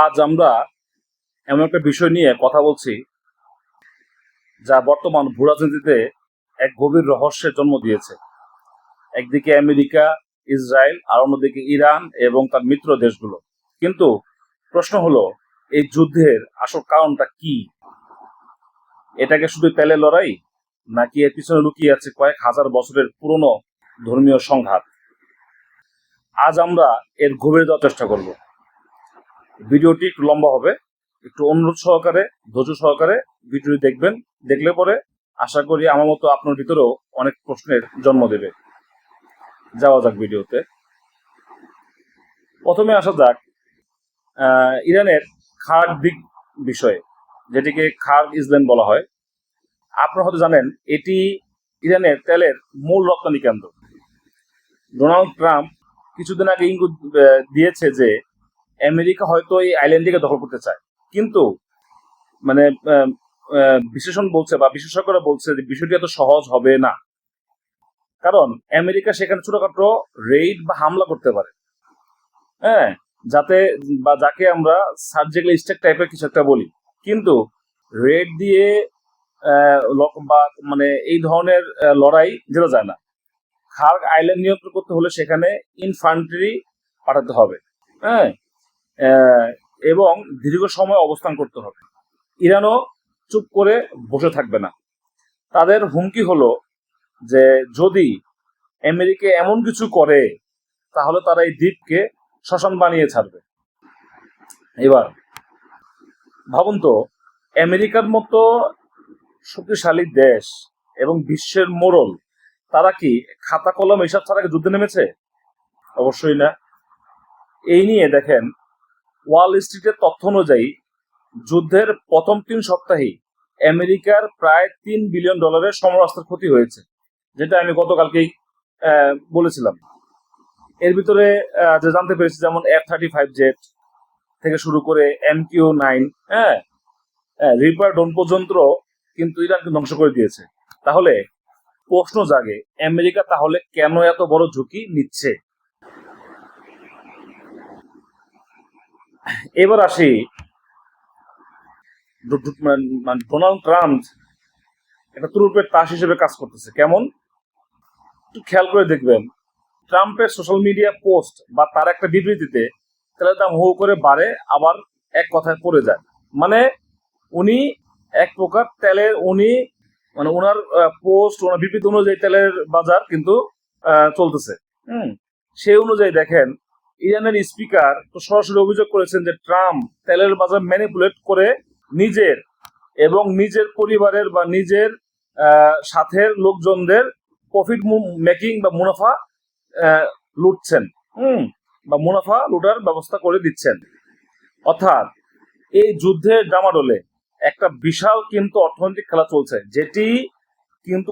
আজ আমরা এমন একটা বিষয় নিয়ে কথা বলছি যা বর্তমান ভূরাজনীতিতে এক গভীর রহস্যের জন্ম দিয়েছে। একদিকে আমেরিকা, ইসরায়েল, আর অন্যদিকে ইরান এবং তার মিত্র দেশগুলো। কিন্তু প্রশ্ন হলো, এই যুদ্ধের আসল কারণটা কি? এটাকে শুধু তেলের লড়াই, নাকি এর পিছনে লুকিয়ে আছে কয়েক হাজার বছরের পুরনো ধর্মীয় সংঘাত? আজ আমরা এর গভীরে যাওয়ার চেষ্টা করব। ভিডিওটি একটু লম্বা হবে, একটু অনুরোধ সহকারে, ধৈর্য সহকারে ভিডিওটি দেখবেন। দেখলে পরে আশা করি আমার মতো আপনার ভিতরেও অনেক প্রশ্নের জন্ম দেবে। যাওয়া যাক ভিডিওতে। প্রথমে আসা যাক ইরানের খার্গ দিক বিষয়ে, যেটিকে খার্গ ইসল্যান্ড বলা হয়। আপনারা হয়তো জানেন এটি ইরানের তেলের মূল রপ্তানি কেন্দ্র। ডোনাল্ড ট্রাম্প কিছুদিন আগে ইঙ্গিত দিয়েছে যে আমেরিকা হয়তো এই আইল্যান্ডটিকে দখল করতে চায়, কিন্তু মানে বিশ্লেষণ বলছে বা বিশেষজ্ঞরা বলছে যে বিষয়টি এত সহজ হবে না, কারণ আমেরিকা সেখানে ছোটখাটো রেইড বা হামলা করতে পারে, হ্যাঁ, যাতে বা যাকে আমরা সার্জিক্যাল স্ট্রাইক টাইপের কিছু একটা বলি। কিন্তু রেড দিয়ে বা মানে এই ধরনের লড়াই জেতা যায় না। খার্গ আইল্যান্ড নিয়ন্ত্রণ করতে হলে সেখানে ইনফ্যান্ট্রি পাঠাতে হবে, হ্যাঁ, এবং দীর্ঘ সময় অবস্থান করতে হবে। ইরানও চুপ করে বসে থাকবে না। তাদের হুমকি হলো যে যদি আমেরিকা এমন কিছু করে তাহলে তারা এই দ্বীপকে শ্মশান বানিয়ে ছাড়বে। এবার ভাবুন তো, আমেরিকার মতো শক্তিশালী দেশ এবং বিশ্বের মোড়ল, তারা কি খাতা কলম এসব ছাড়া যুদ্ধে নেমেছে? অবশ্যই না। এই নিয়ে দেখেন, ওয়াল স্ট্রিটের তথ্য অনুযায়ী যুদ্ধের প্রথম 3 সপ্তাহেই আমেরিকার প্রায় $3 বিলিয়ন সমরাস্ত্রের ক্ষতি হয়েছে, যেটা আমি গতকালকেই বলেছিলাম। এর ভিতরে যে জানতে পেরেছি, যেমন F-35 জেট থেকে শুরু করে MQ-9, হ্যাঁ, রিপার ড্রোন পর্যন্ত কিন্তু ইরানকে ধ্বংস করে দিয়েছে। তাহলে প্রশ্ন জাগে, আমেরিকা তাহলে কেন এত বড় ঝুঁকি নিচ্ছে? এবার আসি, ডোনাল্ড ট্রাম্প একটা তুরুপের তাস হিসেবে কাজ করতেছে। কেমন? একটু খেয়াল করে দেখবেন, ট্রাম্পের সোশ্যাল মিডিয়া পোস্ট বা তার একটা বিবৃতিতে তেলের দাম হু করে বাড়ে, আবার এক কথায় পড়ে যায়। মানে উনি এক প্রকার তেলের মানে ওনার পোস্ট, ওনার বিবৃতি অনুযায়ী তেলের বাজার কিন্তু চলতেছে। সেই অনুযায়ী দেখেন, ইরানের স্পিকার তো সরাসরি অভিযোগ করেছেন যে ট্রাম্প তেলের বাজার ম্যানিপুলেট করে নিজের এবং নিজের পরিবারের বা নিজের সাথের লোকজনদের প্রফিট মেকিং বা মুনাফা লুটছেন, বা মুনাফা লুটার ব্যবস্থা করে দিচ্ছেন। অর্থাৎ এই যুদ্ধের ডামাডোলে একটা বিশাল কিন্তু অর্থনৈতিক খেলা চলছে, যেটি কিন্তু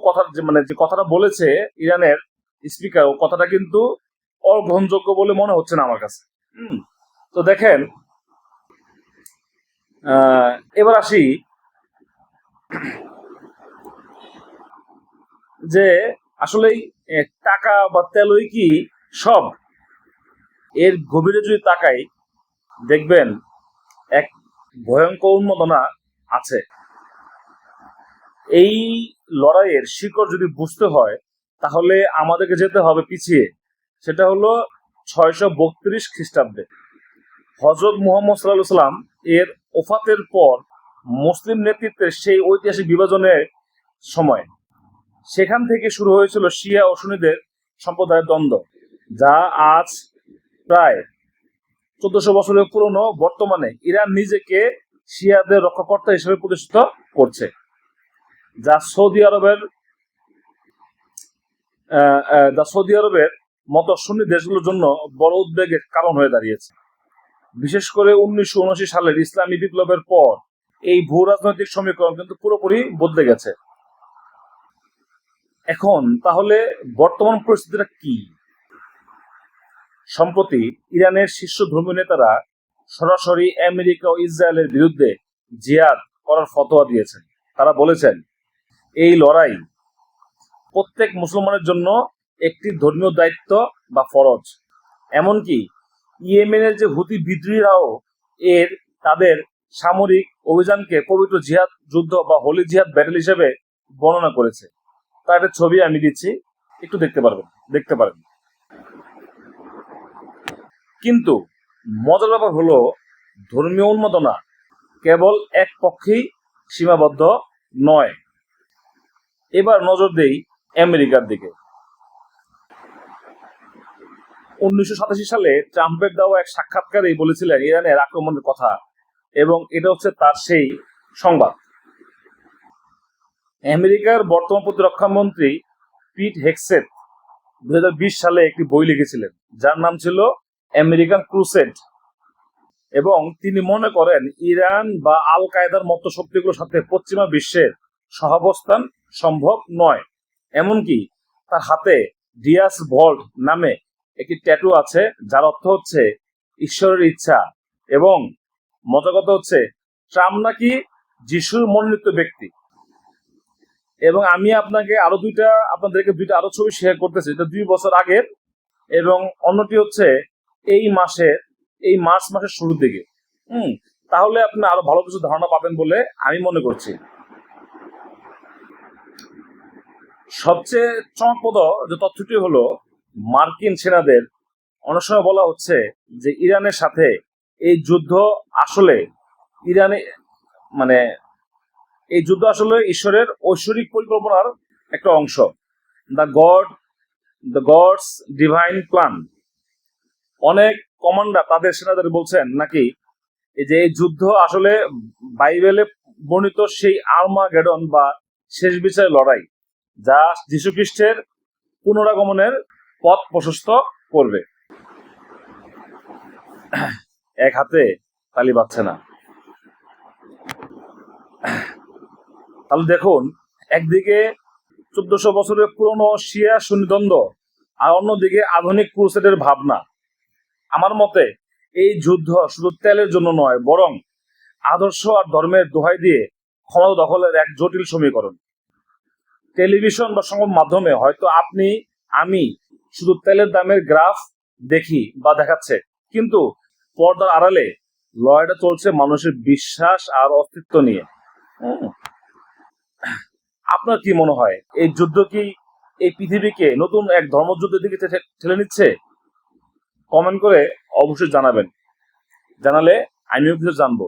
যে কথাটা বলেছে ইরানের স্পিকার, ও কথাটা কিন্তু অগ্রহণযোগ্য বলে মনে হচ্ছে না আমার কাছে। তো দেখেন, এবার আসি যে আসলেই টাকা বা তেলই কি সব? এর গভীরে যদি তাকাই, দেখবেন এক ভয়ঙ্কর উন্মাদনা আছে। এই লড়াইয়ের শিকড় যদি বুঝতে হয়, তাহলে আমাদেরকে যেতে হবে পিছিয়ে। সেটা হলো 632 খ্রিস্টাব্দে। হযরত মুহাম্মদ সাল্লাল্লাহু আলাইহি সাল্লাম এর ওফাতের পর মুসলিম নেতৃত্বের সেই ঐতিহাসিক বিভাজনের সময়। সেখান থেকে শুরু হয়েছিল শিয়া ও সুন্নিদের সম্প্রদায়ের দ্বন্দ্ব, যা আজ প্রায় 1400 বছরের পুরনো। বর্তমানে ইরান নিজেকে শিয়াদের রক্ষাকর্তা হিসেবে প্রতিষ্ঠিত করছে, যা সৌদি আরবের মতো সুন্নি দেশগুলোর জন্য বড় উদ্বেগের কারণ হয়ে দাঁড়িয়েছে। বিশেষ করে 1979 সালের ইসলামী বিপ্লবের পর এই ভূ রাজনৈতিক সমীকরণ কিন্তু পুরোপুরি বদলে গেছে। এখন তাহলে বর্তমান পরিস্থিতিটা কি? সম্প্রতি ইরানের শীর্ষ ধর্মীয় নেতারা সরাসরি আমেরিকা ও ইসরায়েলের বিরুদ্ধে জিহাদ করার ফতোয়া দিয়েছেন। তারা বলেছেন, এই লড়াই প্রত্যেক মুসলমানের জন্য একটি ধর্মীয় দায়িত্ব বা ফরজ। এমনকি ইয়েমেনের যে হুতি বিদ্রোহীরাও এর তাদের সামরিক অভিযানকে পবিত্র জিহাদ যুদ্ধ বা হোলি জিহাদ ব্যাটেল হিসেবে বর্ণনা করেছে। তার একটা ছবি আমি দিচ্ছি, একটু দেখতে পারেন। কিন্তু মজার ব্যাপার হলো, ধর্মীয় উন্মাদনা কেবল এক পক্ষেই সীমাবদ্ধ নয়। এবার নজর দেই আমেরিকার দিকে। 1987 সালে ট্রাম্পের দেওয়া এক সাক্ষাৎকারেই বলেছিলেন ইরানের আক্রমণের কথা, এবং এটা হচ্ছে তার সেই সংবাদ। আমেরিকার বর্তমান প্রতিরক্ষা মন্ত্রী পিট হেগসেথ 2020 সালে একটি বই লিখেছিলেন যার নাম ছিল আমেরিকান ক্রুসেড, এবং তিনি মনে করেন ইরান বা আল কায়েদার মতো শক্তিগুলোর সাথে পশ্চিমা বিশ্বের সহাবস্থান সম্ভব নয়। এমনকি তার হাতে ডিয়াস ভল্ট নামে একটি ট্যাটু আছে যার অর্থ হচ্ছে ঈশ্বরের ইচ্ছা, এবং মজার কথা হচ্ছে ট্রাম্প নাকি যিশুর মনোনীত ব্যক্তি। এবং আমি আপনাদেরকে দুইটা আরো ছবি শেয়ার করতেছি, এটা 2 বছর আগের, এবং অন্যটি হচ্ছে এই মার্চ মাসের শুরুর দিকে। তাহলে আপনি আরো ভালো কিছু ধারণা পাবেন বলে আমি মনে করছি। সবচেয়ে চমকপ্রদ যে তথ্যটি হলো, মার্কিন সেনাদের অনেক সময় বলা হচ্ছে যে ইরানের সাথে এই যুদ্ধ আসলে ঈশ্বরের ঐশ্বরিক পরিকল্পনার একটা অংশ, দ্য গডস ডিভাইন প্ল্যান। অনেক কমান্ডার তাদের সেনাদের বলছেন নাকি এই যুদ্ধ আসলে বাইবেলে বর্ণিত সেই আর্মাগেডন বা শেষ বিচারের লড়াই, যা যীশুখ্রিস্টের পুনরাগমনের পথ প্রশস্ত করবে। এক হাতে তালি বাজছে না। তাহলে দেখুন, একদিকে 1400 বছরের পুরনো শিয়া সুন্নি দ্বন্দ্ব, আর অন্যদিকে আধুনিক ক্রুসেডের ভাবনা। আমার মতে এই যুদ্ধ শুধু তেলের জন্য নয়, বরং আদর্শ আর ধর্মের দোহাই দিয়ে ক্ষমতা দখলের এক জটিল সমীকরণ। টেলিভিশন বা সংবাদ মাধ্যমে হয়তো আমি শুধু তেলের দামের গ্রাফ দেখি বা দেখাচ্ছে, কিন্তু পর্দার আড়ালে লড়াইটা চলছে মানুষের বিশ্বাস আর অস্তিত্ব নিয়ে। আপনার কি মনে হয়, এই যুদ্ধ কি এই পৃথিবীকে নতুন এক ধর্মযুদ্ধের দিকে ঠেলে নিচ্ছে? কমেন্ট করে অবশ্যই জানাবেন, জানালে আমিও কিছু জানবো।